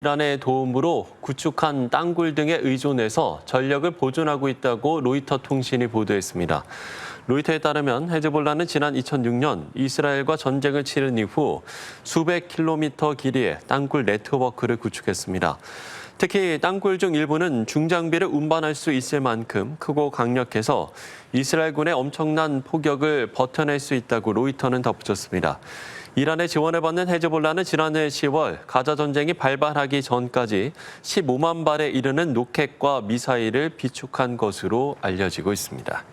이란의 도움으로 구축한 땅굴 등에 의존해서 전력을 보존하고 있다고 로이터 통신이 보도했습니다. 로이터에 따르면 헤즈볼라는 지난 2006년 이스라엘과 전쟁을 치른 이후 수백 킬로미터 길이의 땅굴 네트워크를 구축했습니다. 특히 땅굴 중 일부는 중장비를 운반할 수 있을 만큼 크고 강력해서 이스라엘군의 엄청난 포격을 버텨낼 수 있다고 로이터는 덧붙였습니다. 이란의 지원을 받는 헤즈볼라는 지난해 10월 가자 전쟁이 발발하기 전까지 15만 발에 이르는 로켓과 미사일을 비축한 것으로 알려지고 있습니다.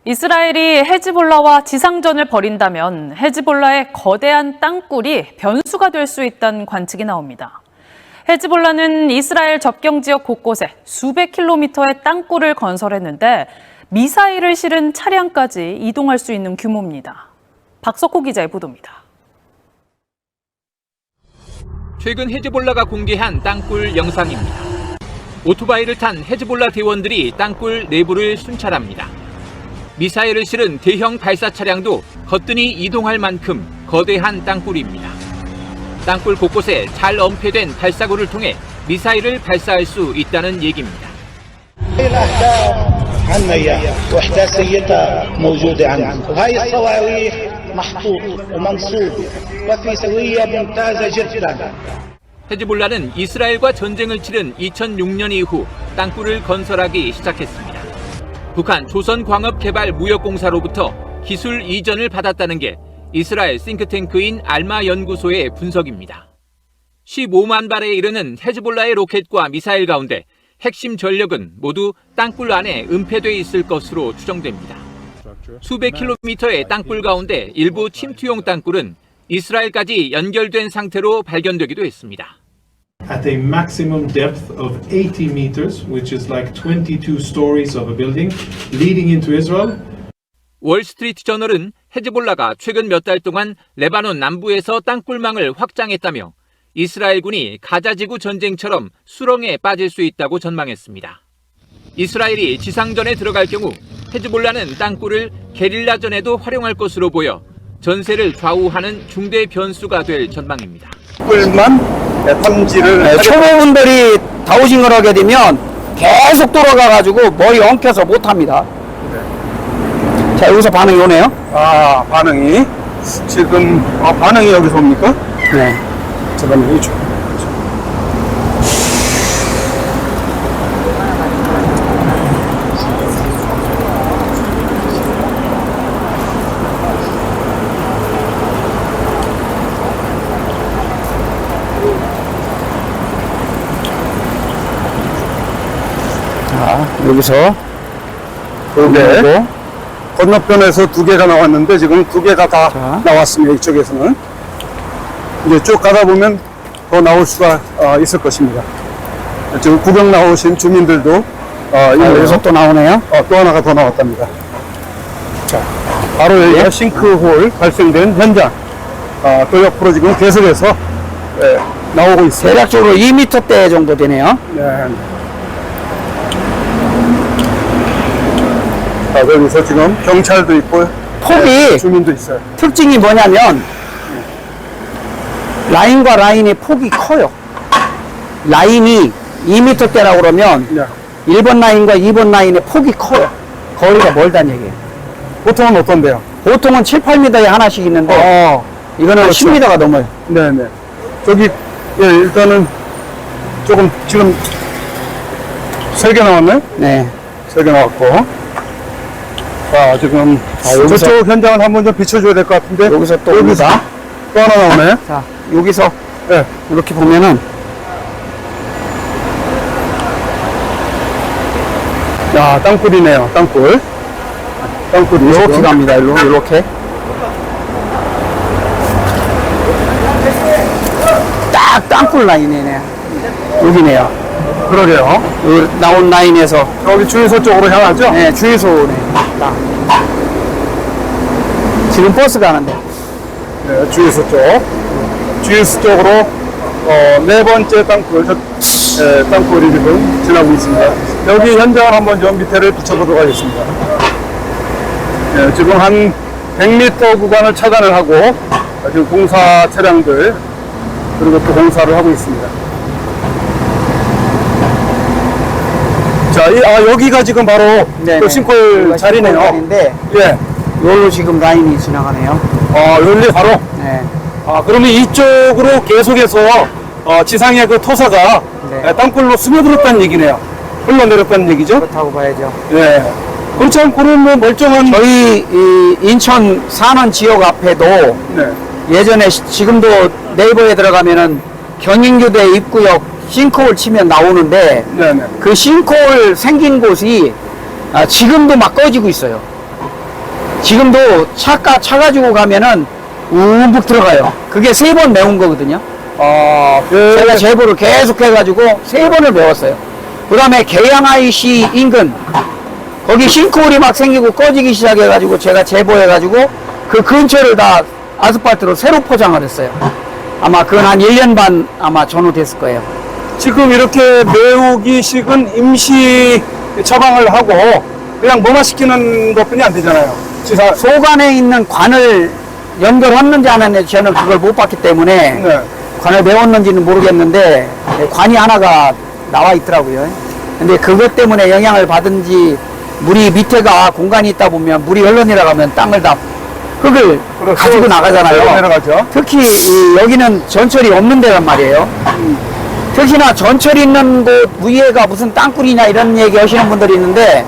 이스라엘이 헤즈볼라와 지상전을 벌인다면 헤즈볼라의 거대한 땅굴이 변수가 될 수 있다는 관측이 나옵니다. 헤즈볼라는 이스라엘 접경 지역 곳곳에 수백 킬로미터의 땅굴을 건설했는데 미사일을 실은 차량까지 이동할 수 있는 규모입니다. 박석호 기자의 보도입니다. 최근 헤즈볼라가 공개한 땅굴 영상입니다. 오토바이를 탄 헤즈볼라 대원들이 땅굴 내부를 순찰합니다. 미사일을 실은 대형 발사 차량도 거뜬히 이동할 만큼 거대한 땅굴입니다. 땅굴 곳곳에 잘 엄폐된 발사구를 통해 미사일을 발사할 수 있다는 얘기입니다. 헤즈볼라는 이스라엘과 전쟁을 치른 2006년 이후 땅굴을 건설하기 시작했습니다. 북한 조선광업개발무역공사로부터 기술 이전을 받았다는 게 이스라엘 싱크탱크인 알마 연구소의 분석입니다. 15만 발에 이르는 헤즈볼라의 로켓과 미사일 가운데 핵심 전력은 모두 땅굴 안에 은폐돼 있을 것으로 추정됩니다. 수백 킬로미터의 땅굴 가운데 일부 침투용 땅굴은 이스라엘까지 연결된 상태로 발견되기도 했습니다. At a maximum depth of 80 meters, which is like 22 stories of a building, leading into Israel. 월스트리트 저널은 헤즈볼라가 최근 몇 달 동안 레바논 남부에서 땅굴망을 확장했다며 이스라엘군이 가자지구 전쟁처럼 수렁에 빠질 수 있다고 전망했습니다. 이스라엘이 지상전에 들어갈 경우 헤즈볼라는 땅굴을 게릴라전에도 활용할 것으로 보여 전세를 좌우하는 중대 변수가 될 전망입니다. 꿀만 탐지를 초보분들이 다우징을 하게 되면 계속 돌아가가지고 머리 엉켜서 못합니다. 자, 여기서 반응이 오네요. 아, 반응이 지금 반응이 여기서 옵니까? 네. 잠깐만 이쪽. 자, 여기서 네. 건너편에서 2개가 나왔는데 지금 2개가 다 자. 나왔습니다. 이쪽에서는 이제 쭉 가다 보면 더 나올 수가 있을 것입니다. 지금 구경 나오신 주민들도 여기서 또 나오네요. 또 하나가 더 나왔답니다. 자, 바로 여기가 싱크홀 발생된 현장. 또 옆으로 지금 계속해서 나오고 있어요. 대략적으로 2m대 정도 되네요. 네. 자, 여기서 지금 경찰도 있고 폭이 주민도 있어요. 특징이 뭐냐면 라인과 라인의 폭이 커요. 라인이 2m대라고 그러면 네. 1번 라인과 2번 라인의 폭이 커요. 거리가 멀다는 얘기예요. 보통은 어떤데요? 보통은 7, 8m에 하나씩 있는데 이거는 그렇죠. 10m가 넘어요. 네네. 저기, 일단은 조금 지금 3개 나왔네? 네. 3개 나왔고. 자, 지금 여기서- 저쪽 현장을 한번 좀 비춰줘야 될 것 같은데. 여기서 또 옵니다. 또 하나 나오네. 자, 여기서 네. 이렇게 보면은 야, 땅굴이네요. 땅굴. 땅굴이. 이렇게 지금. 갑니다. 이렇게. 딱 땅굴 라인이네. 여기네요. 그러게요. 여기 나온 라인에서 여기 주유소 쪽으로 향하죠? 네, 주유소네. 딱. 지금 버스 가는데. 네, 주유소 쪽. 주유소 쪽으로 4번째 땅굴, 땅굴이 지금 지나고 있습니다. 여기 현장을 한번 좀 밑에를 비춰보도록 하겠습니다. 네, 지금 한 100m 구간을 차단을 하고 지금 공사 차량들 그리고 또 공사를 하고 있습니다. 자, 여기가 지금 바로 네네. 그 싱크홀 자리네요. 자리인데 예. 여기로 지금 라인이 지나가네요. 여기 바로. 네. 그러면 이쪽으로 계속해서 지상의 그 토사가 네. 땅굴로 스며들었다는 얘기네요. 흘러내렸다는 얘기죠. 그렇다고 봐야죠. 예. 그렇지 않고는 뭐 멀쩡한. 저희 이 인천 산원 지역 앞에도 네. 예전에 지금도 네이버에 들어가면은 경인교대 입구역 싱크홀 치면 나오는데 네네. 그 싱크홀 생긴 곳이 지금도 막 꺼지고 있어요. 지금도 차 가지고 가면은 우묵 들어가요. 그게 3번 메운 거거든요. 제가 제보를 계속 해가지고 3번을 메웠어요. 그 다음에 계양 IC 인근 거기 싱크홀이 막 생기고 꺼지기 시작해가지고 제가 제보해가지고 그 근처를 다 아스팔트로 새로 포장을 했어요. 아마 그건 한 1년 반 아마 전후됐을 거예요. 지금 이렇게 메우기식은 임시 처방을 하고 그냥 무마시키는 것뿐이 안 되잖아요. 소관에 있는 관을 연결했는지 안 했는지 저는 그걸 못 봤기 때문에 네. 관을 메웠는지는 모르겠는데 관이 하나가 나와 있더라고요. 근데 그것 때문에 영향을 받은지 물이 밑에가 공간이 있다 보면 물이 흘러내려가면 땅을 다 흙을 가지고 나가잖아요. 내려가죠. 특히 여기는 전철이 없는 데란 말이에요. 특히나 전철 있는 곳 위에가 무슨 땅굴이냐 이런 얘기 하시는 분들이 있는데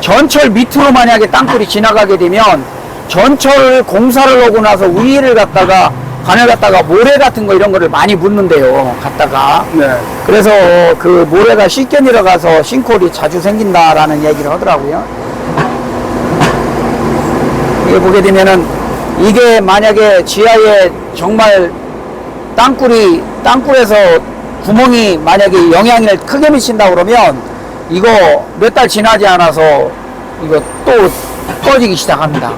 전철 밑으로 만약에 땅굴이 지나가게 되면 전철 공사를 하고 나서 위를 갖다가 관을 갖다가 모래 같은 거 이런 거를 많이 묻는데요. 갖다가 네. 그래서 그 모래가 씻겨 내려가서 싱크홀이 자주 생긴다라는 얘기를 하더라고요. 이게 보게 되면은 이게 만약에 지하에 정말 땅굴에서 구멍이 만약에 영향을 크게 미친다 그러면 이거 몇 달 지나지 않아서 이거 또 꺼지기 시작합니다.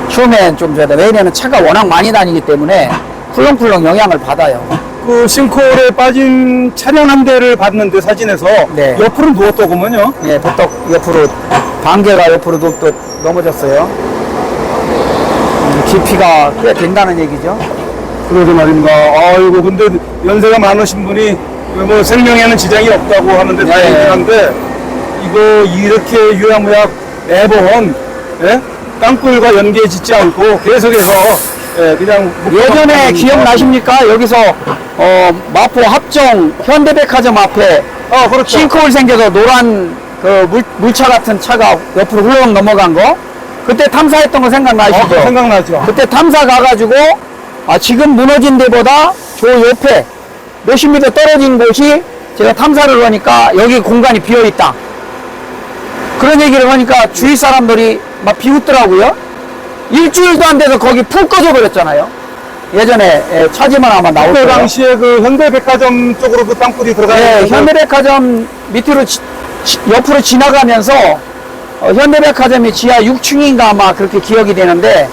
추우면 좀 줘야 돼. 왜냐면 차가 워낙 많이 다니기 때문에 쿨렁쿨렁 영향을 받아요. 그 싱크홀에 빠진 차량 한 대를 봤는데 사진에서 네. 옆으로 누웠더구먼요. 예, 보떡 옆으로 반개가 옆으로 또 넘어졌어요. 깊이가 꽤 된다는 얘기죠. 그러게 말입니다. 아이고, 근데 연세가 많으신 분이 뭐 생명에는 지장이 없다고 하는데 네. 다행이긴 한데 이거 이렇게 유야무야 매번 예? 땅굴과 연계 짓지 않고 계속해서 예, 그냥 예전에 기억나십니까? 여기서 마포 합정 현대백화점 앞에 그렇죠. 싱크홀 생겨서 노란 그 물차 같은 차가 옆으로 훌렁 넘어간 거 그때 탐사했던 거 생각나시죠? 생각나죠. 그때 탐사 가가지고 지금 무너진 데보다 저 옆에 몇십 미터 떨어진 곳이 제가 탐사를 하니까 여기 공간이 비어있다 그런 얘기를 하니까 주위 사람들이 막 비웃더라고요. 일주일도 안 돼서 거기 푹 꺼져 버렸잖아요. 예전에 찾으면 아마 나올 그때 거예요. 당시에 그 현대백화점 쪽으로 그 땅굴이 들어가는 네, 현대백화점 밑으로 옆으로 지나가면서 현대백화점이 지하 6층인가 아마 그렇게 기억이 되는데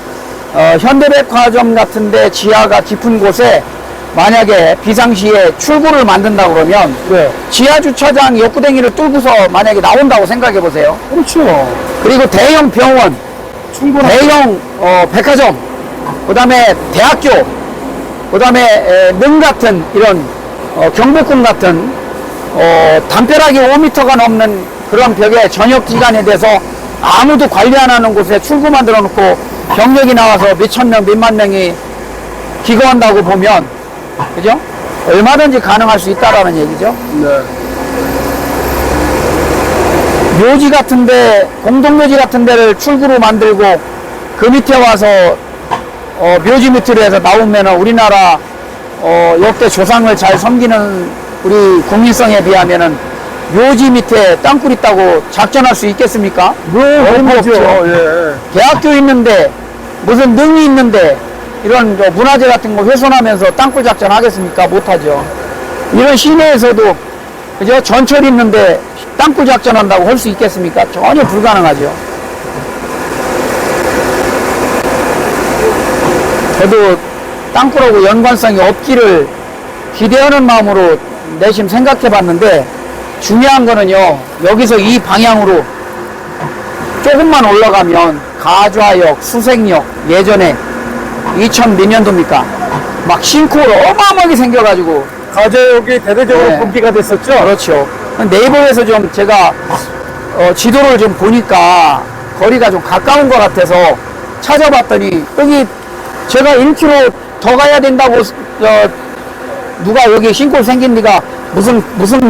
현대백화점 같은데 지하가 깊은 곳에 만약에 비상시에 출구를 만든다 그러면 네. 지하 주차장 옆구댕이를 뚫고서 만약에 나온다고 생각해 보세요. 그렇죠. 그리고 대형 병원, 충분한 대형 백화점, 그 다음에 대학교, 그 다음에 능 같은 이런 경복궁 같은 담벼락이 5m가 넘는 그런 벽에 저녁 기간에 대해서 아무도 관리 안 하는 곳에 출구 만들어 놓고 병력이 나와서 몇천 명, 몇만 명이 기거한다고 보면 그죠? 얼마든지 가능할 수 있다라는 얘기죠. 네. 묘지 같은데 공동묘지 같은 데를 출구로 만들고 그 밑에 와서 묘지 밑으로 해서 나오면 우리나라 역대 조상을 잘 섬기는 우리 국민성에 비하면은 묘지 밑에 땅굴 있다고 작전할 수 있겠습니까? 어림도 없죠. 예. 대학교 있는데 무슨 능이 있는데 이런 문화재 같은 거 훼손하면서 땅굴 작전 하겠습니까? 못하죠. 이런 시내에서도 그죠? 전철 있는데 땅굴 작전한다고 할 수 있겠습니까? 전혀 불가능하죠. 저도 땅굴하고 연관성이 없기를 기대하는 마음으로 내심 생각해 봤는데 중요한 거는요, 여기서 이 방향으로 조금만 올라가면 가좌역, 수색역, 예전에 2000몇 년도입니까? 막 싱크홀 어마어마하게 생겨가지고 가재역이 대대적으로 네. 분기가 됐었죠. 그렇죠. 네이버에서 좀 제가 지도를 좀 보니까 거리가 좀 가까운 것 같아서 찾아봤더니 여기 제가 1km 더 가야 된다고 누가 여기 싱크홀 생긴 데가 무슨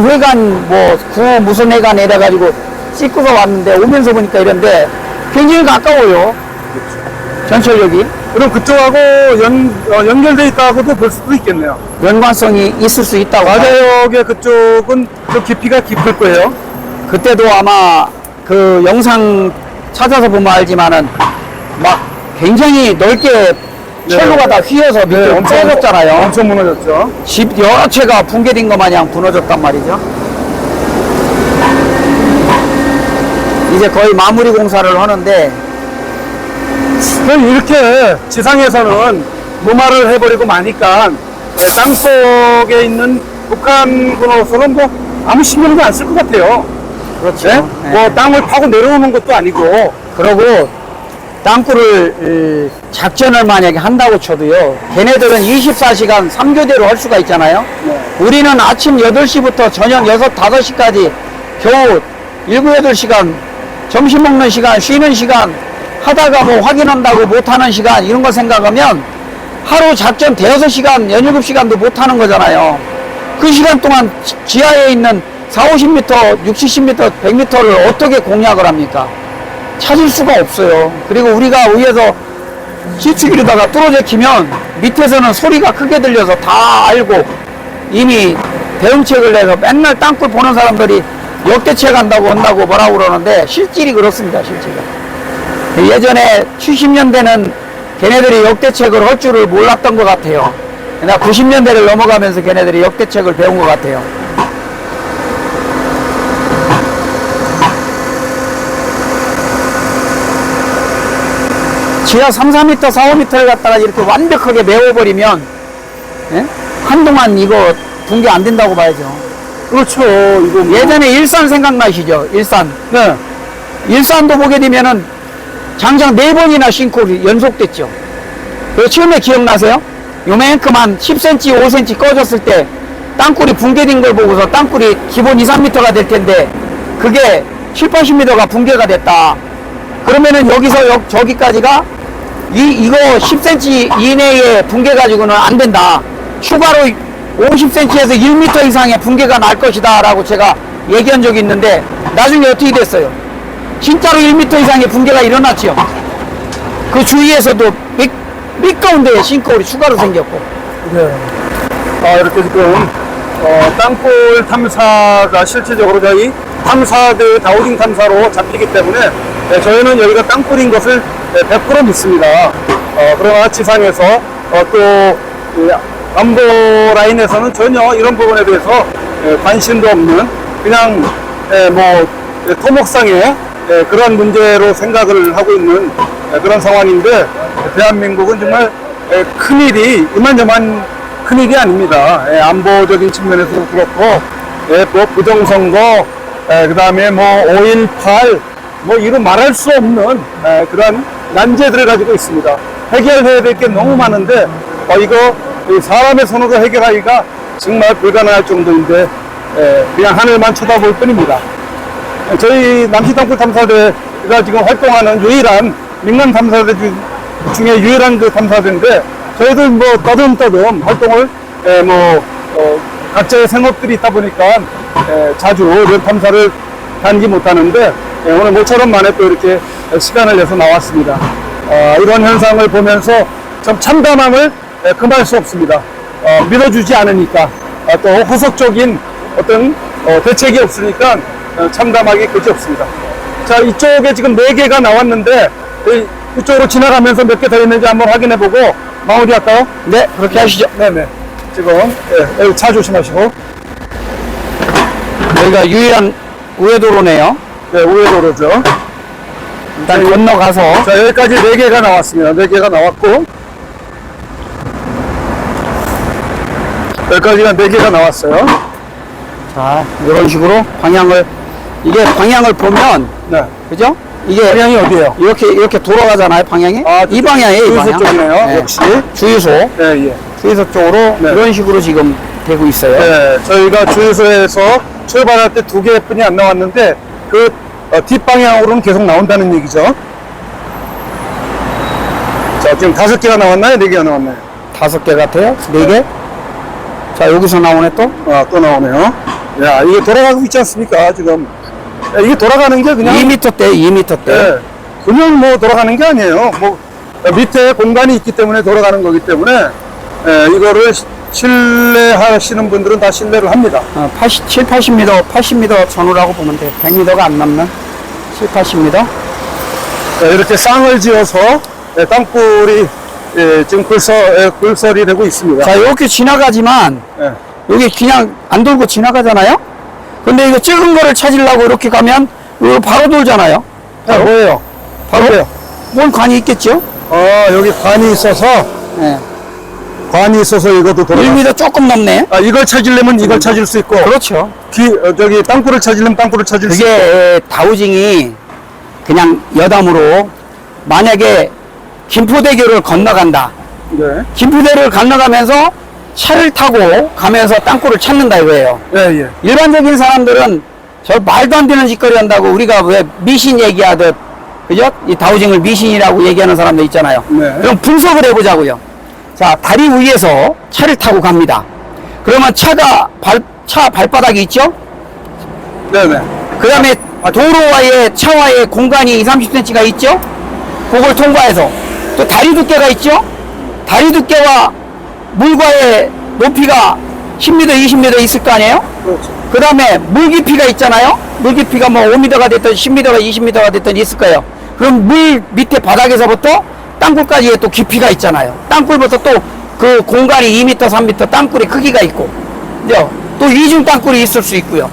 회관 구 무슨 회관 이래가지고 찍고서 왔는데 오면서 보니까 이런데 굉장히 가까워요. 전철역이. 그럼 그쪽하고 연결돼 있다고도 볼 수도 있겠네요. 연관성이 있을 수 있다고. 가재역의 그쪽은 좀 깊이가 깊을 거예요. 그때도 아마 그 영상 찾아서 보면 알지만은 막 굉장히 넓게 철로가 다 휘어서 밑으로 떨어졌잖아요. 엄청 무너졌죠. 집 여러 채가 붕괴된 것 마냥 무너졌단 말이죠. 이제 거의 마무리 공사를 하는데 그럼 이렇게 지상에서는 무마를 해버리고 마니까 땅속에 있는 북한군으로서는 뭐 아무 신경도 안 쓸 것 같아요. 그렇죠. 네? 네. 뭐 땅을 파고 내려오는 것도 아니고. 그러고 땅굴을 작전을 만약에 한다고 쳐도요, 걔네들은 24시간 3교대로 할 수가 있잖아요. 우리는 아침 8시부터 저녁 6, 5시까지 겨우 7, 8시간 점심 먹는 시간, 쉬는 시간 하다가 뭐 확인한다고 못하는 시간 이런 거 생각하면 하루 작전 대여섯 시간, 17시간도 못하는 거잖아요. 그 시간 동안 지하에 있는 4, 50m, 60, 70m, 100m를 어떻게 공략을 합니까? 찾을 수가 없어요. 그리고 우리가 위에서 시추기로다가 뚫어져 키면 밑에서는 소리가 크게 들려서 다 알고 이미 대응책을 내서 맨날 땅굴 보는 사람들이 역대책 한다고 한다고 뭐라고 그러는데 실질이 그렇습니다. 실제가. 예전에 70년대는 걔네들이 역대책을 할 줄을 몰랐던 것 같아요. 그러나 90년대를 넘어가면서 걔네들이 역대책을 배운 것 같아요. 지하 3, 4m, 4, 5m를 갖다가 이렇게 완벽하게 메워버리면, 예? 한동안 이거 붕괴 안 된다고 봐야죠. 그렇죠. 이거 뭐. 예전에 일산 생각나시죠? 일산. 네. 일산도 보게 되면은 장장 4번이나 싱크홀이 연속됐죠. 그 처음에 기억나세요? 요만큼 한 10cm, 5cm 꺼졌을 때 땅굴이 붕괴된 걸 보고서 땅굴이 기본 2, 3m가 될 텐데 그게 7, 80m가 붕괴가 됐다. 그러면은 여기서 저기까지가 이거 10cm 이내에 붕괴 가지고는 안 된다. 추가로 50cm에서 1m 이상의 붕괴가 날 것이다 라고 제가 얘기한 적이 있는데 나중에 어떻게 됐어요? 진짜로 1m 이상의 붕괴가 일어났죠. 그 주위에서도 몇 가운데에 싱크홀이 추가로 생겼고. 네. 이렇게 지금 땅굴 탐사가 실질적으로 저희 탐사대 다우징 탐사로 잡히기 때문에 저희는 여기가 땅굴인 것을 100% 믿습니다. 그러나 지상에서 또 안보 라인에서는 전혀 이런 부분에 대해서 관심도 없는 그냥 뭐 토목상의 그런 문제로 생각을 하고 있는 그런 상황인데 대한민국은 정말 큰일이 이만저만 큰일이 아닙니다. 안보적인 측면에서도 그렇고 뭐 부정선거 그 다음에 뭐 5.18 뭐 이런 말할 수 없는 그런 난제들을 가지고 있습니다. 해결해야 될 게 너무 많은데 이거 사람의 손으로 해결하기가 정말 불가능할 정도인데 그냥 하늘만 쳐다볼 뿐입니다. 저희 남시땅굴 탐사대가 지금 활동하는 유일한 민간 탐사대 중에 유일한 그 탐사대인데 저희들 뭐 떠듬떠듬 활동을 각자의 생업들이 있다 보니까 자주 이런 탐사를 다니지 못하는데 오늘 모처럼 만에 또 이렇게 시간을 내서 나왔습니다. 이런 현상을 보면서 참 참담함을 금할 수 없습니다. 믿어주지 않으니까 또 후속적인 어떤 대책이 없으니까 참담하기 그지없습니다. 자, 이쪽에 지금 4개가 나왔는데 이쪽으로 지나가면서 몇 개 더 있는지 한번 확인해보고 마무리할까요? 네, 그렇게 하시죠. 네네. 지금 여기 차 조심하시고. 여기가 유일한 우회도로네요. 네, 우회도로죠. 일단 건너가서. 자, 여기까지 4개가 나왔습니다. 4개가 나왔고 여기까지가 4개가 나왔어요. 자, 이런 식으로 이게 방향을 보면, 네. 그죠? 이게 방향이 어디예요? 이렇게 돌아가잖아요, 방향이? 아, 이 방향이에요, 이 주유소 방향. 쪽이네요, 역시. 주유소. 네, 예. 주유소 쪽으로 네. 이런 식으로 지금 되고 있어요. 네, 저희가 주유소에서 출발할 때 2개뿐이 안 나왔는데 그 뒷방향으로는 계속 나온다는 얘기죠. 자, 지금 5개가 나왔나요? 4개가 나왔나요? 5개 같아요? 4개? 자, 여기서 나오네 또? 또 나오네요. 야, 이게 돌아가고 있지 않습니까? 지금. 이게 돌아가는 게 그냥 2m대, 2m대. 네, 그냥 뭐 돌아가는 게 아니에요. 뭐 밑에 공간이 있기 때문에 돌아가는 거기 때문에 이거를 신뢰하시는 분들은 다 신뢰를 합니다. 7, 80m, 80m 전후라고 보면 돼요. 100m가 안 넘는 7, 80m. 이렇게 쌍을 지어서 땅굴이 지금 굴설이 되고 있습니다. 자, 이렇게 지나가지만 예. 여기 그냥 안 돌고 지나가잖아요? 근데 이거 적은 거를 찾으려고 이렇게 가면 이거 바로 돌잖아요? 뭐예요? 바로? 뭔 관이 있겠죠? 여기 관이 있어서 네. 관이 있어서 이것도 돌아가. 1m 조금 넘네? 이걸 찾으려면 이걸 찾을 수 있고 그렇죠. 저기 땅굴을 찾으려면 땅굴을 찾을 수 있고. 그게 다우징이 그냥 여담으로 만약에 김포대교를 건너간다. 네. 김포대를 건너가면서 차를 타고 가면서 땅굴을 찾는다 이거예요. 예. 일반적인 사람들은 저 말도 안 되는 짓거리 한다고 우리가 왜 미신 얘기하듯, 그죠? 이 다우징을 미신이라고 얘기하는 사람들 있잖아요. 네. 그럼 분석을 해보자고요. 자, 다리 위에서 차를 타고 갑니다. 그러면 차 발바닥이 있죠? 네네. 그 다음에 도로와의 차와의 공간이 20, 30cm가 있죠? 그걸 통과해서 또 다리 두께가 있죠? 다리 두께와 물과의 높이가 10m, 20m 있을 거 아니에요? 그렇죠. 그 다음에 물 깊이가 있잖아요? 물 깊이가 뭐 5m가 됐든 10m가 20m가 됐든 있을 거예요. 그럼 물 밑에 바닥에서부터 땅굴까지의 또 깊이가 있잖아요. 땅굴부터 또 그 공간이 2m, 3m 땅굴의 크기가 있고, 그죠? 또 이중 땅굴이 있을 수 있고요.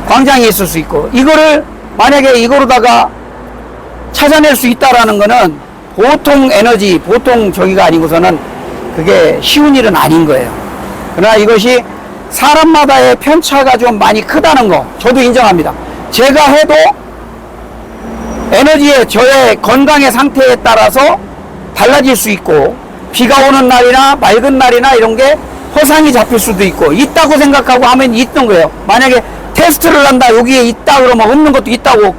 광장이 있을 수 있고, 이거를 만약에 이거로다가 찾아낼 수 있다라는 거는 보통 에너지, 보통 저기가 아니고서는 그게 쉬운 일은 아닌 거예요. 그러나 이것이 사람마다의 편차가 좀 많이 크다는 거 저도 인정합니다. 제가 해도 에너지의 저의 건강의 상태에 따라서 달라질 수 있고, 비가 오는 날이나 맑은 날이나 이런 게 허상이 잡힐 수도 있고, 있다고 생각하고 하면 있는 거예요. 만약에 테스트를 한다, 여기에 있다 그러면 없는 것도 있다고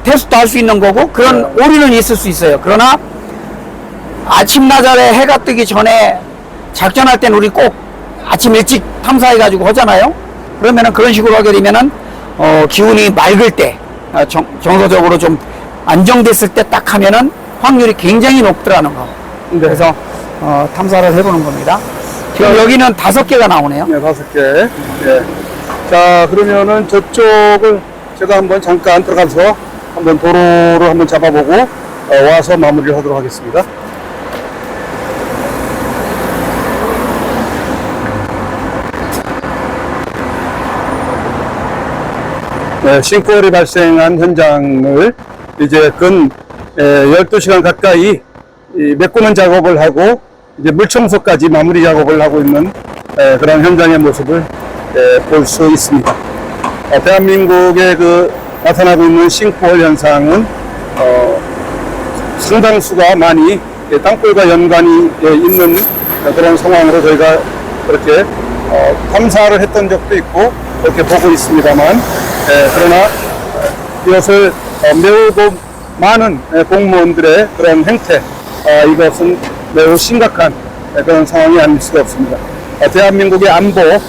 테스트 할 수 있는 거고, 그런 오류는 있을 수 있어요. 그러나 아침 나절에 해가 뜨기 전에 작전할 때는 우리 꼭 아침 일찍 탐사해 가지고 하잖아요. 그러면은 그런 식으로 하게 되면은 기운이 맑을 때, 정서적으로 좀 안정됐을 때 딱 하면은 확률이 굉장히 높더라는 거. 그래서 탐사를 해보는 겁니다. 지금 여기는 5개가 나오네요. 네, 5개. 예. 자, 그러면은 저쪽을 제가 한번 잠깐 들어가서 한번 도로를 한번 잡아보고 와서 마무리를 하도록 하겠습니다. 네, 싱크홀이 발생한 현장을 이제 근 12시간 가까이 메꾸는 작업을 하고 이제 물청소까지 마무리 작업을 하고 있는 그런 현장의 모습을 볼 수 있습니다. 대한민국에 나타나고 있는 싱크홀 현상은 상당수가 많이 땅굴과 연관이 있는 그런 상황으로 저희가 그렇게 탐사를 했던 적도 있고 그렇게 보고 있습니다만, 그러나 이것을 매우 많은 공무원들의 그런 행태, 이것은 매우 심각한 그런 상황이 아닐 수가 없습니다. 대한민국의 안보가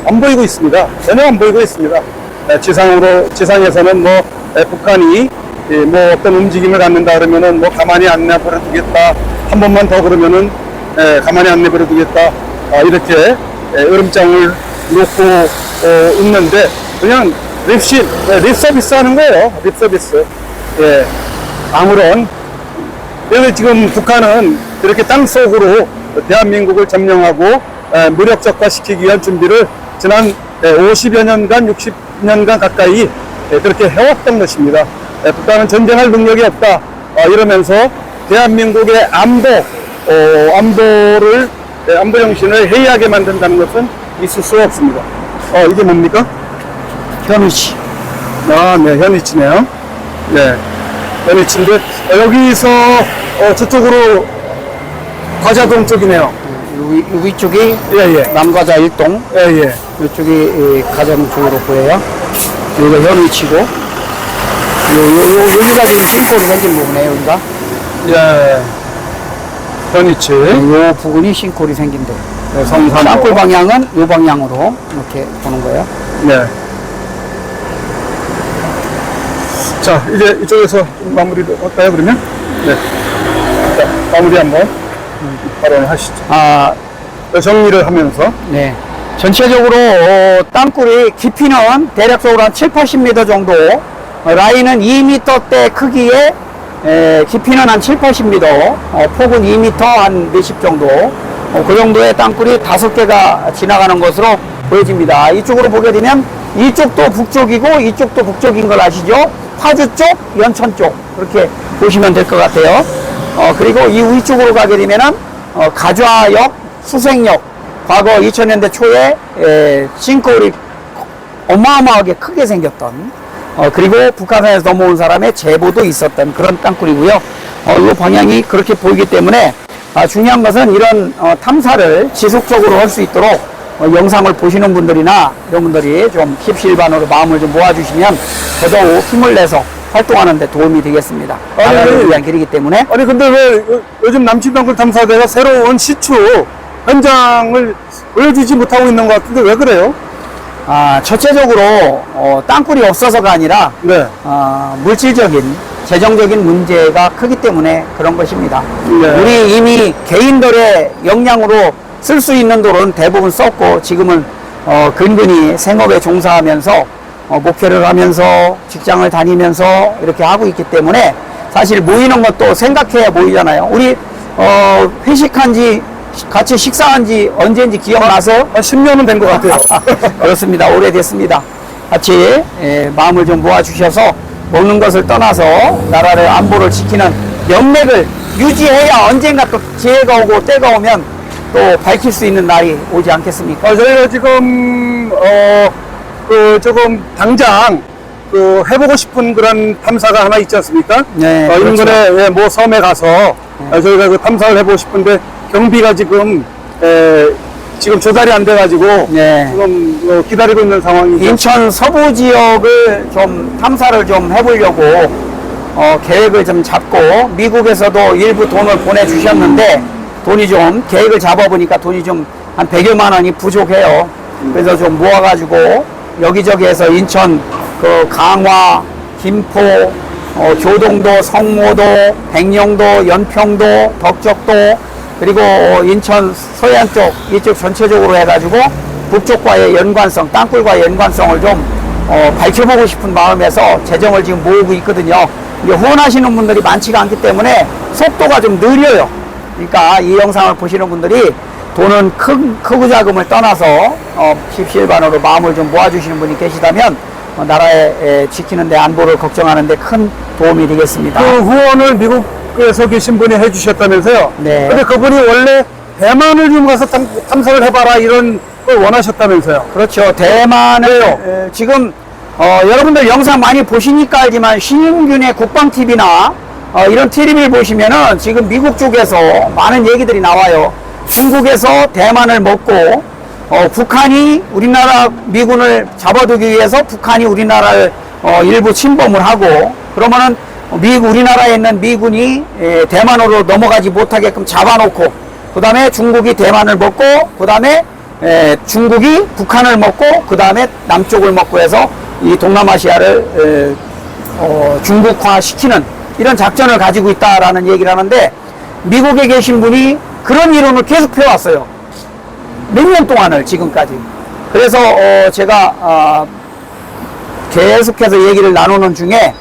안 보이고 있습니다. 전혀 안 보이고 있습니다. 지상에서는 북한이 어떤 움직임을 갖는다 그러면은 가만히 안 내버려 두겠다. 한 번만 더 그러면은 가만히 안 내버려 두겠다. 이렇게 으름장을 놓고 있는데 그냥 립서비스 하는 거예요. 립서비스. 예. 아무런 여기 지금 북한은 그렇게 땅속으로 대한민국을 점령하고 무력적화시키기 위한 준비를 지난 50여 년간, 60년간 가까이 그렇게 해왔던 것입니다. 북한은 전쟁할 능력이 없다 이러면서 대한민국의 안보 정신을 해이하게 만든다는 것은 있을 수 없습니다. 이게 뭡니까? 현우씨. 네, 현위치네요. 네, 현위치인데 여기서 저쪽으로 과자동 쪽이네요. 요 위쪽이 예. 남과자 1동, 예. 이쪽이 가자동 쪽으로 보여요. 여기가 현위치고, 여기가 지금 싱크홀이 생긴 부분이에요, 여기가. 예. 현위치. 요 부분이 싱크홀이 생긴 데. 성산. 땅굴 방향은 요 방향으로 이렇게 보는 거예요. 네. 자, 이제 이쪽에서 마무리를 할까요, 그러면? 네. 자, 마무리 한번 발언하시죠. 정리를 하면서. 네. 전체적으로 땅굴이 깊이는 대략적으로 한 7, 80m 정도, 라인은 2m대 크기에 깊이는 한 7, 80m, 폭은 2m 한 몇십 정도, 그 정도의 땅굴이 5개가 지나가는 것으로 보여집니다. 이쪽으로 보게 되면 이쪽도 북쪽이고 이쪽도 북쪽인 걸 아시죠? 파주 쪽, 연천 쪽 그렇게 보시면 될 것 같아요. 그리고 이 위쪽으로 가게 되면은 가좌역, 수색역, 과거 2000년대 초에 싱크홀이 어마어마하게 크게 생겼던, 그리고 북한산에서 넘어온 사람의 제보도 있었던 그런 땅굴이고요. 이 방향이 그렇게 보이기 때문에 중요한 것은 이런 탐사를 지속적으로 할 수 있도록 영상을 보시는 분들이나 이런 분들이 좀 십시일반으로 마음을 좀 모아주시면 더더욱 힘을 내서 활동하는 데 도움이 되겠습니다. 나라를 위한 길이기 때문에. 아니, 근데 왜 요즘 남친땅굴 탐사대가 새로운 시추 현장을 보여주지 못하고 있는 것 같은데 왜 그래요? 첫째적으로 땅굴이 없어서가 아니라 네. 물질적인 재정적인 문제가 크기 때문에 그런 것입니다. 네. 우리 이미 개인들의 역량으로 쓸 수 있는 돈은 대부분 썼고, 지금은 근근히 생업에 종사하면서 목회를 하면서 직장을 다니면서 이렇게 하고 있기 때문에 사실 모이는 것도 생각해야 모이잖아요. 우리 회식한 지, 같이 식사한 지 언제인지 기억나세요? 10년은 된 것 같아요. 그렇습니다. 오래됐습니다. 같이 마음을 좀 모아주셔서 먹는 것을 떠나서 나라의 안보를 지키는 명맥을 유지해야 언젠가 또 기회가 오고 때가 오면 또 밝힐 수 있는 날이 오지 않겠습니까? 저희가 지금 조금 당장 해보고 싶은 그런 탐사가 하나 있지 않습니까? 네, 인근에 그렇죠. 모 섬에 가서 저희가 그 탐사를 해보고 싶은데 경비가 지금 조달이 안 돼가지고 네. 지금 기다리고 있는 상황이죠. 인천 서부 지역을 좀 탐사를 좀 해보려고 계획을 좀 잡고 미국에서도 일부 돈을 보내주셨는데 돈이 좀 계획을 잡아보니까 돈이 좀 한 100여만 원이 부족해요. 그래서 좀 모아가지고 여기저기에서 인천 그 강화, 김포, 교동도, 성모도, 백령도, 연평도, 덕적도 그리고 인천 서해안 쪽 이쪽 전체적으로 해가지고 북쪽과의 연관성, 땅굴과의 연관성을 좀 밝혀보고 싶은 마음에서 재정을 지금 모으고 있거든요. 이게 후원하시는 분들이 많지가 않기 때문에 속도가 좀 느려요. 그러니까 이 영상을 보시는 분들이 돈은 크고 작음을 떠나서 십시일반으로 마음을 좀 모아주시는 분이 계시다면 나라에 지키는데 안보를 걱정하는데 큰 도움이 되겠습니다. 그 후원을 미국에서 계신 분이 해주셨다면서요? 네. 근데 그분이 원래 대만을 좀 가서 탐사를 해봐라 이런 걸 원하셨다면서요? 그렇죠. 대만을 지금 여러분들 영상 많이 보시니까 알지만 신윤균의 국방TV나 이런 TV를 보시면은 지금 미국 쪽에서 많은 얘기들이 나와요. 중국에서 대만을 먹고 북한이 우리나라 미군을 잡아두기 위해서 북한이 우리나라를 일부 침범을 하고 그러면은 우리나라에 있는 미군이 대만으로 넘어가지 못하게끔 잡아놓고 그 다음에 중국이 대만을 먹고 그 다음에 중국이 북한을 먹고 그 다음에 남쪽을 먹고 해서 이 동남아시아를 중국화 시키는 이런 작전을 가지고 있다라는 얘기를 하는데 미국에 계신 분이 그런 이론을 계속 펴왔어요. 몇 년 동안을 지금까지. 그래서 제가 계속해서 얘기를 나누는 중에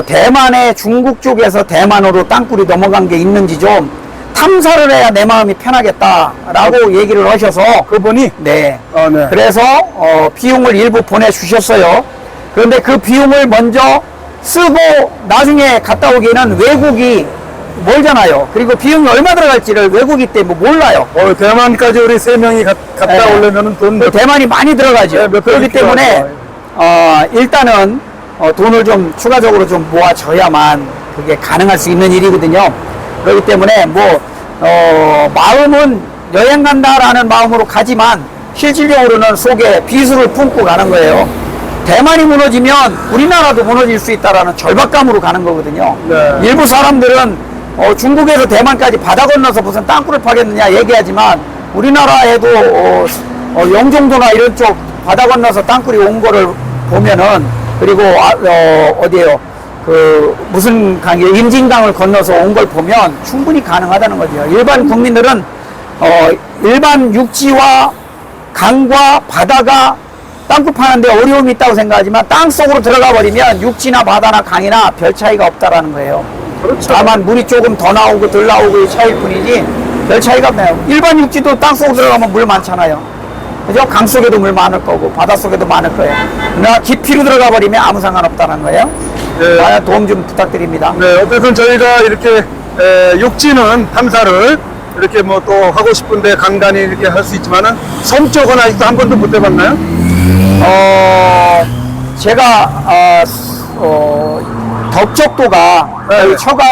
대만의 중국 쪽에서 대만으로 땅굴이 넘어간 게 있는지 좀 탐사를 해야 내 마음이 편하겠다라고 얘기를 하셔서 그분이? 네. 네. 그래서 비용을 일부 보내주셨어요. 그런데 그 비용을 먼저 쓰고 나중에 갔다 오기에는 외국이 멀잖아요. 그리고 비용이 얼마 들어갈지를 외국이 때문에 몰라요. 대만까지 우리 3명이 갔다 네. 오려면은 돈 대만이 많이 들어가죠. 몇 그렇기 백이 때문에 필요하죠. 일단은 돈을 좀 추가적으로 좀 모아줘야만 그게 가능할 수 있는 일이거든요. 그렇기 때문에 마음은 여행 간다라는 마음으로 가지만 실질적으로는 속에 비수를 품고 가는 거예요. 대만이 무너지면 우리나라도 무너질 수 있다라는 절박감으로 가는 거거든요. 네. 일부 사람들은 중국에서 대만까지 바다 건너서 무슨 땅굴을 파겠느냐 얘기하지만 우리나라에도 영종도나 이런 쪽 바다 건너서 땅굴이 온 거를 보면은 그리고 어디에요? 그 무슨 강이 임진강을 건너서 온 걸 보면 충분히 가능하다는 거죠. 일반 국민들은 일반 육지와 강과 바다가 땅굴 파는데 어려움이 있다고 생각하지만 땅 속으로 들어가 버리면 육지나 바다나 강이나 별 차이가 없다라는 거예요. 그렇죠. 다만 물이 조금 더 나오고 덜 나오고의 차이일 뿐이지 별 차이가 없나요? 일반 육지도 땅 속으로 들어가면 물 많잖아요. 그죠? 강 속에도 물 많을 거고 바다 속에도 많을 거예요. 그러나 깊이로 들어가 버리면 아무 상관없다는 거예요. 네. 도움 좀 부탁드립니다. 네, 어쨌든 저희가 이렇게 육지는 탐사를 이렇게 또 하고 싶은데 간간히 이렇게 할 수 있지만은 섬 쪽은 아직도 한 번도 못 해봤나요? 제가 덕적도가 저희 처가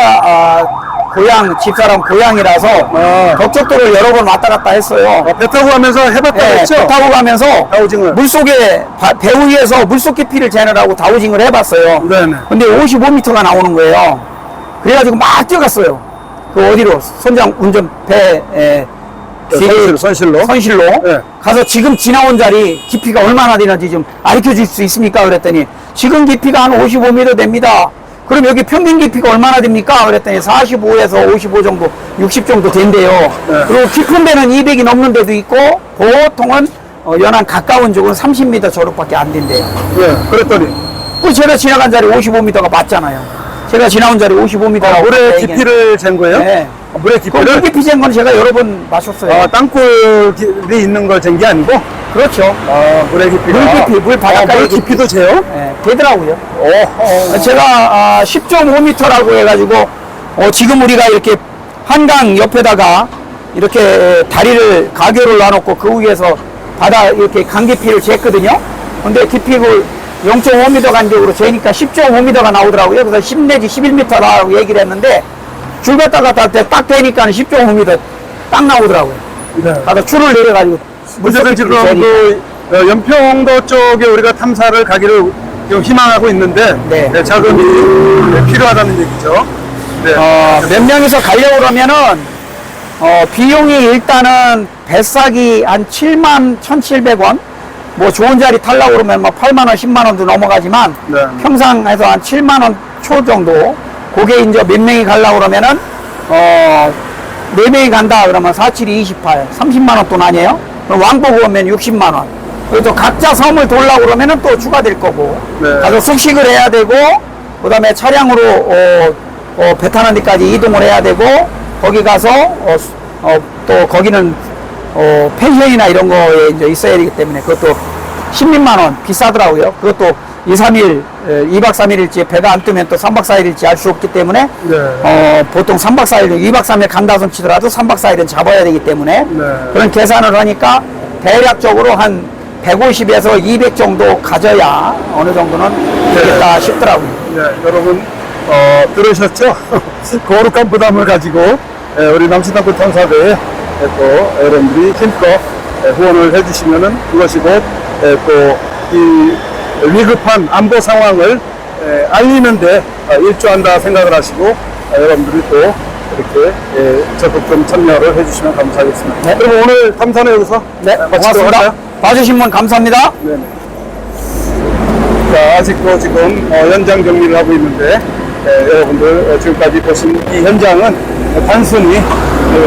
집사람 고향이라서 덕적도를 여러 번 왔다 갔다 했어요. 배 타고 가면서 해봤다고 네, 했죠? 배 타고 가면서 다우징을. 물속에 배 위에서 물속 깊이를 재느라고 다우징을 해봤어요. 네네. 근데 55m가 나오는 거예요. 그래가지고 막 뛰어갔어요. 그 어디로 선장 운전 배 선실로. 선실로 네. 가서 지금 지나온 자리 깊이가 얼마나 되는지 좀 알려 줄 수 있습니까? 그랬더니 지금 깊이가 한 55m 됩니다. 그럼 여기 평균 깊이가 얼마나 됩니까? 그랬더니 45에서 55 정도, 60 정도 된대요. 네. 그리고 깊은 데는 200이 넘는 데도 있고 보통은 연안 가까운 쪽은 30m 저렇밖에 안 된대요. 네, 그랬더니. 그 제가 지나간 자리 55m가 맞잖아요. 제가 지나온 자리 55m라고. 물의 깊이를 잰 거예요? 네. 물의 그 깊이를? 물 깊이 잰 건 제가 여러 번 마셨어요. 땅굴이 있는 걸 잰 게 아니고? 그렇죠. 물의 깊이가. 물 깊이, 물 바닷가의 물 깊이도 재요? 예, 되더라고요. 오. 제가 10.5m라고 해가지고 지금 우리가 이렇게 한강 옆에다가 이렇게 다리를 가교를 놔놓고 그 위에서 바다 이렇게 강 깊이를 쟀거든요. 근데 깊이를 0.5m 간격으로 재니까 10.5m가 나오더라고요. 그래서 10 내지 11m라고 얘기를 했는데 줄 갖다가 딱 되니까 10.5m 딱 나오더라고요. 네. 가서 줄을 내려가지고 문제는 지금 그 연평도 쪽에 우리가 탐사를 가기를 지금 희망하고 있는데 네. 자금이 필요하다는 얘기죠. 네. 몇 명이서 가려고 그러면은 비용이 일단은 뱃삭이 한 7만 1,700원, 뭐 좋은 자리 타려고 그러면 뭐 8만 원, 10만 원도 넘어가지만 네. 평상에서 한 7만 원 초 정도. 그게 이제 몇 명이 가려고 그러면은 4명이 간다 그러면 4, 7, 28, 30만 원 돈 아니에요? 그럼 왕복 오면 60만 원. 그리고 또 각자 섬을 돌려고 그러면은 또 추가될 거고. 네. 가서 숙식을 해야 되고, 그 다음에 차량으로 배 타는 데까지 이동을 해야 되고, 거기 가서 또 거기는 펜션이나 이런 거에 이제 있어야 되기 때문에 그것도 16만 원 비싸더라고요. 그것도 2, 3일, 2박 3일일지 배가 안 뜨면 또 3박 4일일지 알 수 없기 때문에 네. 보통 3박 4일, 2박 3일 간다 손 치더라도 3박 4일은 잡아야 되기 때문에 네. 그런 계산을 하니까 대략적으로 한 150에서 200 정도 가져야 어느 정도는 되겠다 싶더라고요. 네, 여러분 들으셨죠? 거룩한 부담을 가지고 우리 남수단권 탐사대에 또 여러분들이 힘껏 후원을 해주시면은 그것이 곧 또 이 위급한 안보 상황을 알리는데 일조한다 생각을 하시고 여러분들이 또 이렇게 적극 좀 참여를 해주시면 감사하겠습니다. 네. 그럼 오늘 탐사는 여기서 네, 마치도록 고맙습니다. 할까요? 봐주신 분 감사합니다. 네네. 자, 아직도 지금 현장 정리를 하고 있는데 여러분들 지금까지 보신 이 현장은 단순히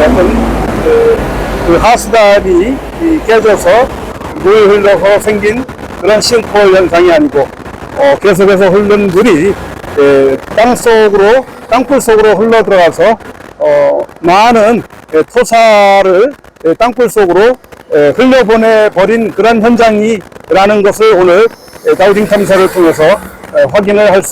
어떤 그 하수단이 깨져서 물 흘러서 생긴 그런 싱크홀 현상이 아니고 계속해서 흐르는 물이 땅굴 속으로 흘러 들어가서 많은 토사를 땅굴 속으로 흘려보내 버린 그런 현장이라는 것을 오늘 다이빙 탐사를 통해서 확인을 할 수